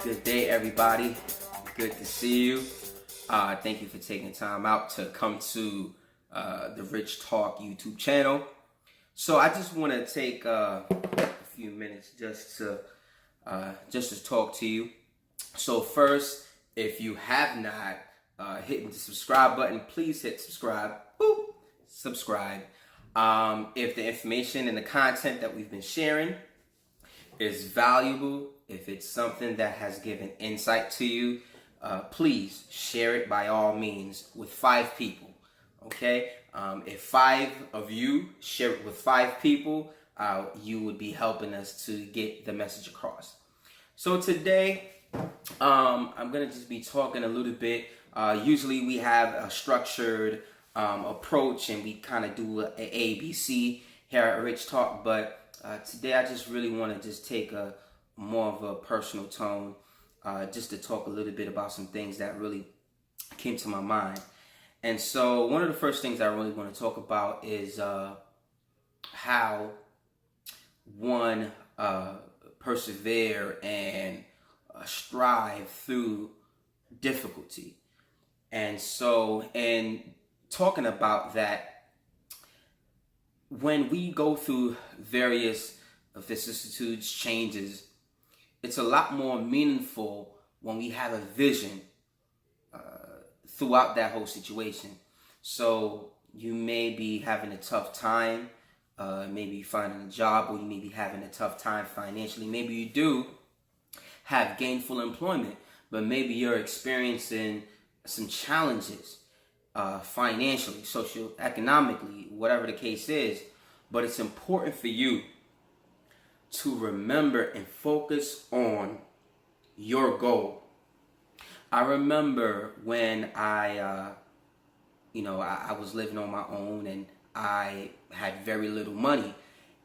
Good day, everybody. Good to see you. Thank you for taking time out to come to the Rich Talk YouTube channel. So I just want to take a few minutes just to talk to you. So first, if you have not hit the subscribe button, please hit subscribe. Boop, subscribe. If the information and the content that we've been sharing is valuable, if it's something that has given insight to you, please share it by all means with 5 people. Okay? If 5 of you share it with 5 people, you would be helping us to get the message across. So today, I'm going to just be talking a little bit. Usually we have a structured approach and we kind of do an ABC here at Rich Talk, but today I just really want to just take a more of a personal tone, just to talk a little bit about some things that really came to my mind. And so one of the first things I really want to talk about is how one persevere and strive through difficulty. And so, in talking about that, when we go through various vicissitudes, changes, it's a lot more meaningful when we have a vision throughout that whole situation. So you may be having a tough time, maybe finding a job, or you may be having a tough time financially. Maybe you do have gainful employment, but maybe you're experiencing some challenges financially, socioeconomically, whatever the case is. But it's important for you to remember and focus on your goal. I remember when I was living on my own and I had very little money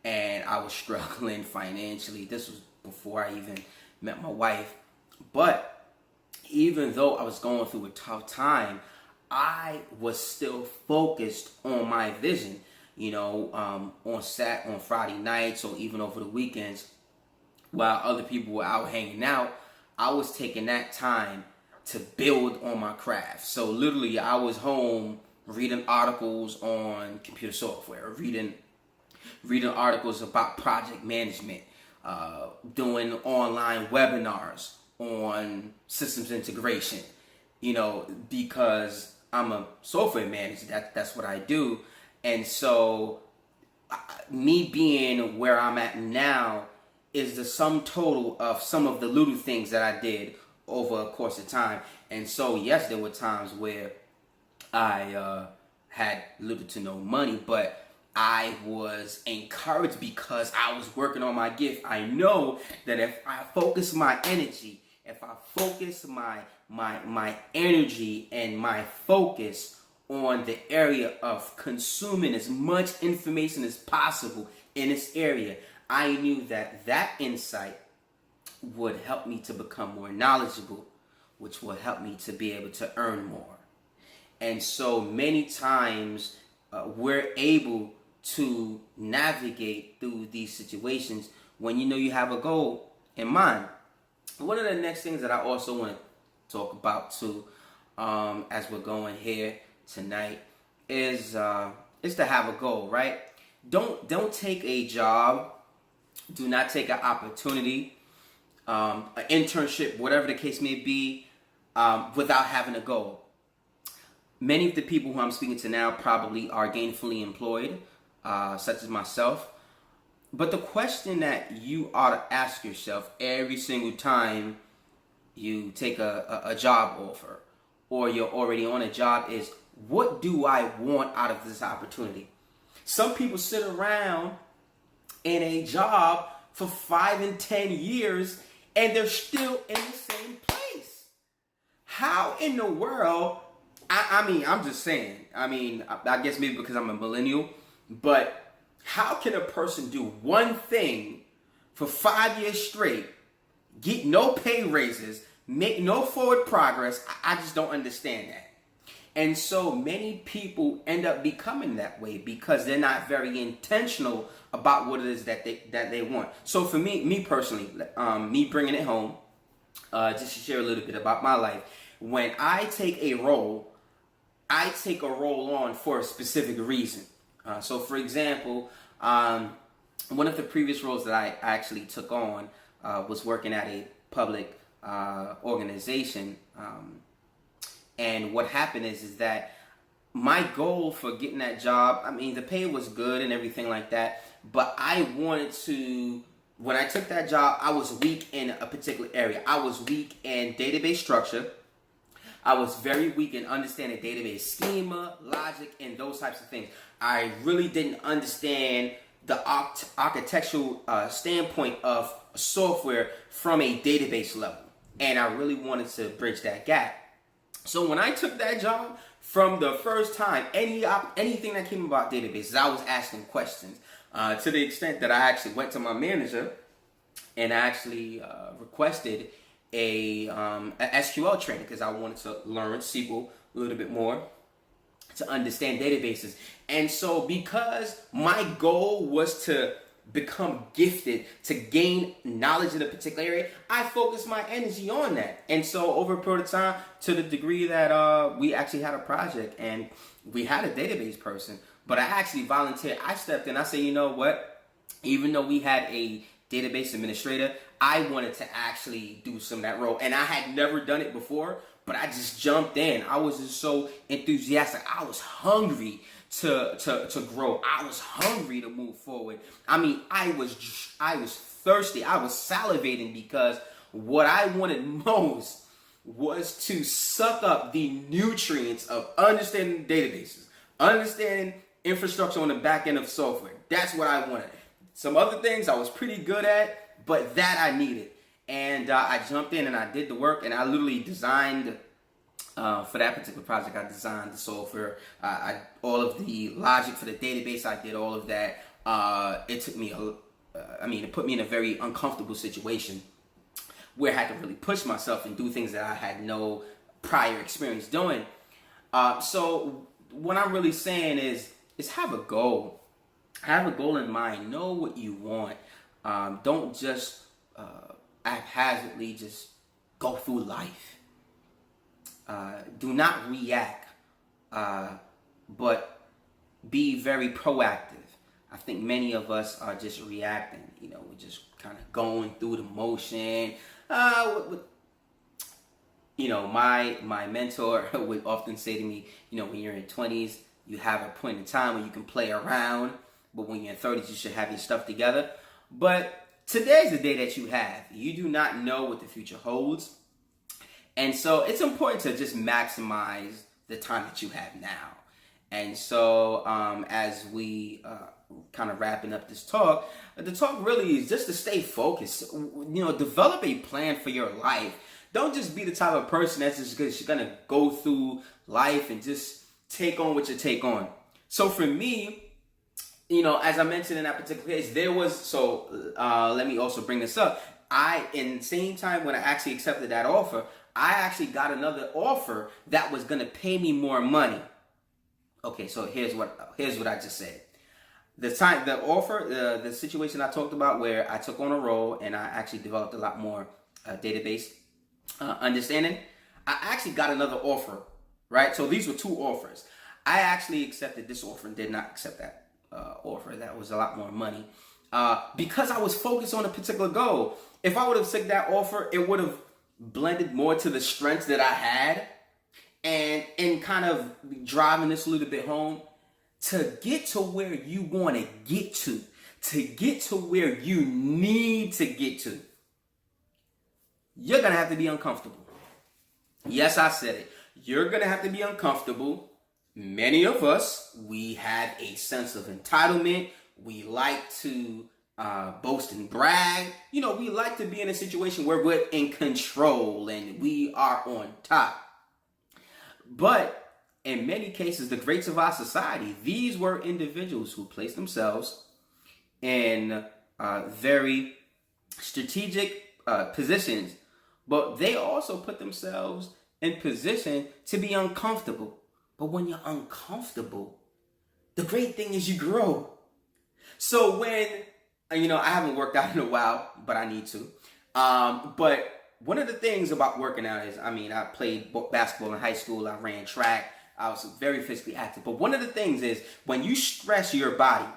and I was struggling financially. This was before I even met my wife. But even though I was going through a tough time, I was still focused on my vision. On Friday nights or even over the weekends, while other people were out hanging out, I was taking that time to build on my craft. So literally, I was home reading articles on computer software, reading articles about project management, doing online webinars on systems integration. Because I'm a software manager, that's what I do. And so me being where I'm at now is the sum total of some of the little things that I did over a course of time. And so, yes, there were times where I had little to no money, but I was encouraged because I was working on my gift. I know that if I focus my energy, if I focus my energy and my focus on the area of consuming as much information as possible in this area, I knew that insight would help me to become more knowledgeable, which will help me to be able to earn more. And so many times we're able to navigate through these situations when you have a goal in mind. One of the next things that I also want to talk about too, as we're going here tonight, is to have a goal, right? Don't take a job, do not take an opportunity, an internship, whatever the case may be, without having a goal. Many of the people who I'm speaking to now probably are gainfully employed, such as myself. But the question that you ought to ask yourself every single time you take a job offer or you're already on a job is, what do I want out of this opportunity? Some people sit around in a job for 5 and 10 years and they're still in the same place. How in the world? I'm just saying. I guess maybe because I'm a millennial, but how can a person do one thing for 5 years straight, get no pay raises, make no forward progress? I just don't understand that. And so many people end up becoming that way because they're not very intentional about what it is that they want. So for me personally, me bringing it home, just to share a little bit about my life, when I take a role on for a specific reason. So for example, one of the previous roles that I actually took on was working at a public organization. And what happened is that my goal for getting that job, I mean, the pay was good and everything like that, but I wanted to, when I took that job, I was weak in a particular area. I was weak in database structure. I was very weak in understanding database schema, logic, and those types of things. I really didn't understand the architectural standpoint of software from a database level. And I really wanted to bridge that gap. So when I took that job, from the first time, anything that came about databases, I was asking questions to the extent that I actually went to my manager and actually requested a SQL training because I wanted to learn SQL a little bit more to understand databases. And so because my goal was to become gifted, to gain knowledge in a particular area, I focused my energy on that. And so over a period of time, to the degree that we actually had a project and we had a database person, but I actually volunteered. I stepped in. I said, you know what? Even though we had a database administrator, I wanted to actually do some of that role. And I had never done it before, but I just jumped in. I was just so enthusiastic. I was hungry to grow. I was hungry to move forward. I mean, I was thirsty. I was salivating because what I wanted most was to suck up the nutrients of understanding databases, understanding infrastructure on the back end of software. That's what I wanted. Some other things I was pretty good at, but that I needed. And I jumped in and I did the work, and I literally designed, for that particular project, I designed the software. All of the logic for the database, I did all of that. It took me, it put me in a very uncomfortable situation where I had to really push myself and do things that I had no prior experience doing. So what I'm really saying is have a goal. Have a goal in mind. Know what you want. Don't just haphazardly just go through life. Do not react, but be very proactive. I think many of us are just reacting. You know, we're just kind of going through the motion. My mentor would often say to me, when you're in 20s, you have a point in time where you can play around, but when you're in 30s, you should have your stuff together. But today's the day that you have. You do not know what the future holds. And so it's important to just maximize the time that you have now. And so as we kind of wrapping up this talk, the talk really is just to stay focused. Develop a plan for your life. Don't just be the type of person that's just going to go through life and just take on what you take on. So for me, as I mentioned in that particular case, let me also bring this up. In the same time when I actually accepted that offer, I actually got another offer that was going to pay me more money. Okay, so here's what I just said. The situation I talked about where I took on a role and I actually developed a lot more database understanding. I actually got another offer, right? So these were two offers. I actually accepted this offer and did not accept that offer. That was a lot more money because I was focused on a particular goal. If I would have taken that offer, it would have blended more to the strengths that I had, and kind of driving this a little bit home to get to where you want to get to where you need to get to. You're gonna have to be uncomfortable. Yes, I said it. You're gonna have to be uncomfortable. Many of us, we have a sense of entitlement. We like to boast and brag. We like to be in a situation where we're in control and we are on top. But in many cases, the greats of our society, these were individuals who placed themselves in very strategic positions, but they also put themselves in position to be uncomfortable. But when you're uncomfortable, the great thing is you grow. So when, I haven't worked out in a while, but I need to. But one of the things about working out is, I played basketball in high school. I ran track. I was very physically active. But one of the things is when you stress your body.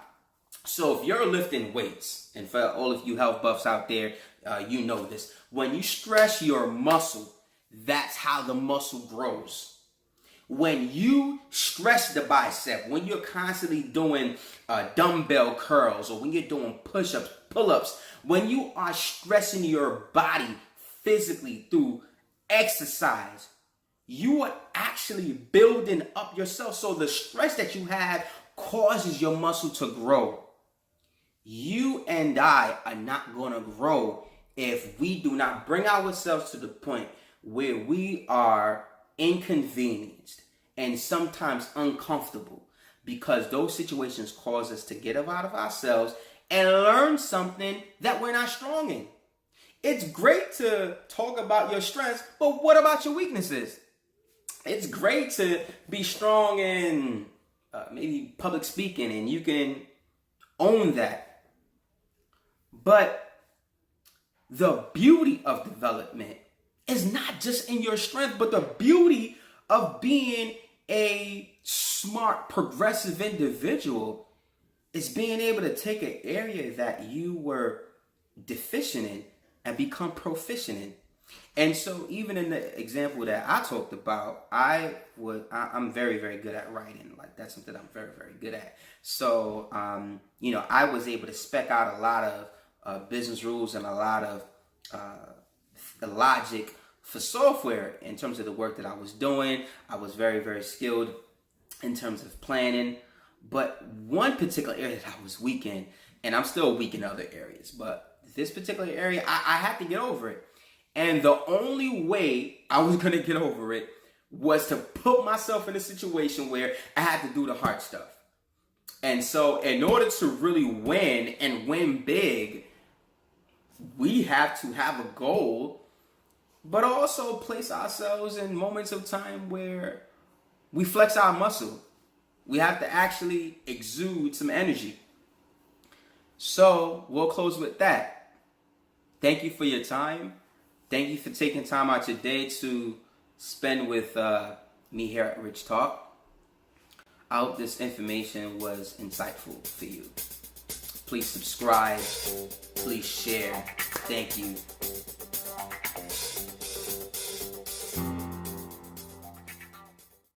So if you're lifting weights, and for all of you health buffs out there, you know this. When you stress your muscle, that's how the muscle grows. When you stress the bicep, when you're constantly doing dumbbell curls, or when you're doing push-ups, pull-ups, when you are stressing your body physically through exercise, you are actually building up yourself. So the stress that you have causes your muscle to grow. You and I are not going to grow if we do not bring ourselves to the point where we are inconvenienced and sometimes uncomfortable, because those situations cause us to get up out of ourselves and learn something that we're not strong in. It's great to talk about your strengths, but what about your weaknesses? It's great to be strong in maybe public speaking, and you can own that. But the beauty of development is not just in your strength, but the beauty of being a smart, progressive individual is being able to take an area that you were deficient in and become proficient in. And so even in the example that I talked about, I'm very, very good at writing. Like, that's something I'm very, very good at. So, I was able to spec out a lot of business rules and a lot of the logic for software in terms of the work that I was doing. I was very, very skilled in terms of planning. But one particular area that I was weak in, and I'm still weak in other areas, but this particular area, I had to get over it. And the only way I was going to get over it was to put myself in a situation where I had to do the hard stuff. And so in order to really win and win big, we have to have a goal, but also place ourselves in moments of time where we flex our muscle. We have to actually exude some energy. So we'll close with that. Thank you for your time. Thank you for taking time out your day to spend with me here at Rich Talk. I hope this information was insightful for you. Please subscribe. Please share. Thank you.